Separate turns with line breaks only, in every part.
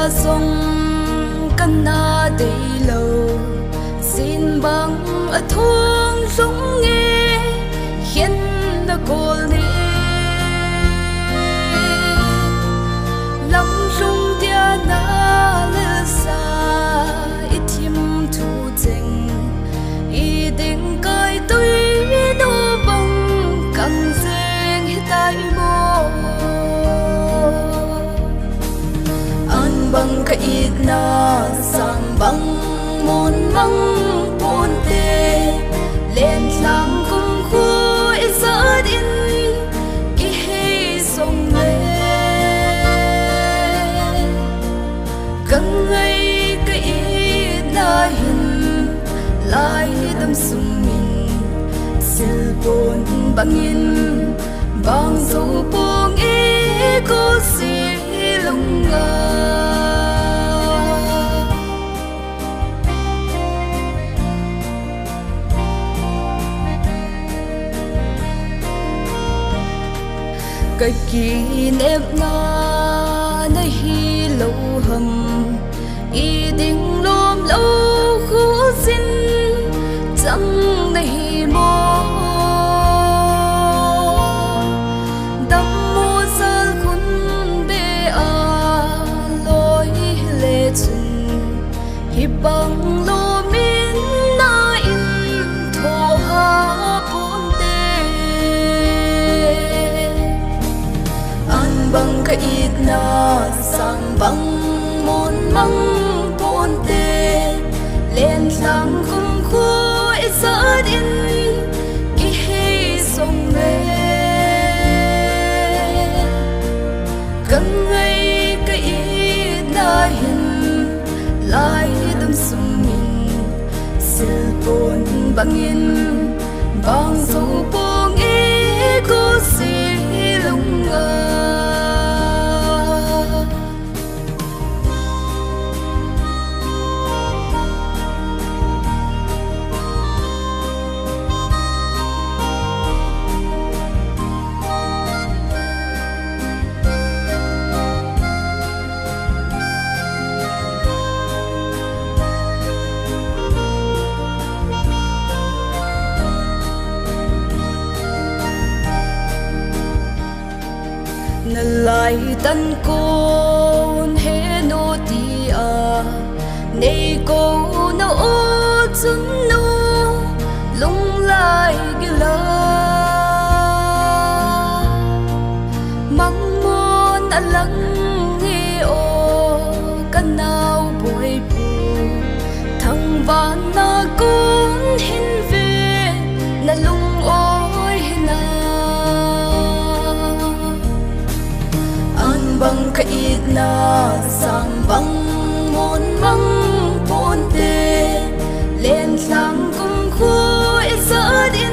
sông căn na đầy lầu xin bằng ở thôn sống nghe khiến nó cô nè lòng sông tia na lơ xa ít thêm thu tình ý định coi tôi nó bằng càng dễ tay mô an bằng cái ít na sang bằng môn măng buồn tê lên làng cùng khui gió đến khi hay sông lên càng ngày cái ít na hình lại đâm sung mình sự buồn bằng yên bằng dấu buông ý cô xì lung ngờ cái kỷ niệm na nơi hi lâu hầm ý định lom lâu khó xin chẳng này mơ đắm mô gian khốn bê à lối lệ chân hi bằng lô min na in thô ha bốn tê an bằng cái ít na sang bằng môn măng bốn tê lên làng không khui gió đến khi hay sông lên càng ngày cái ít na hình lại đâm sung mình sự buồn bằng yên bằng dấu buông ý cô xì lung ngờ lại tân côn hé nô ti à nay cô nô chân nô lung lại gila mong muốn đã lắng nghe ô căn nào bồi bù thằng vạn na côn hin về na lung ôi na bằng cái ít na sang bằng môn măng bốn tê lên làng cùng khui gió đến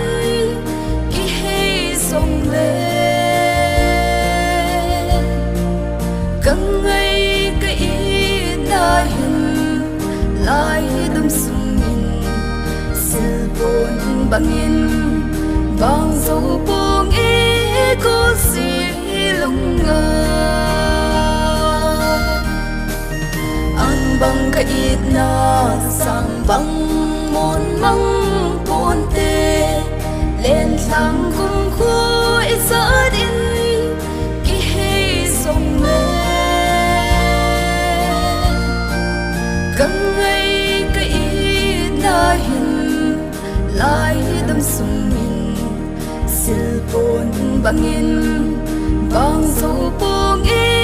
khi hay sông lên càng ngày cái ít na hình lại đâm sung mình sự buồn bằng yên bằng dấu buông ý cô xì lung ngờ bằng cái ít na sang bằng môn măng bốn tê lên làng cùng khui gió đến khi hay sông lên càng ngày cái ít na hình lại đâm sung mình sự buồn bằng yên bằng dấu buông ý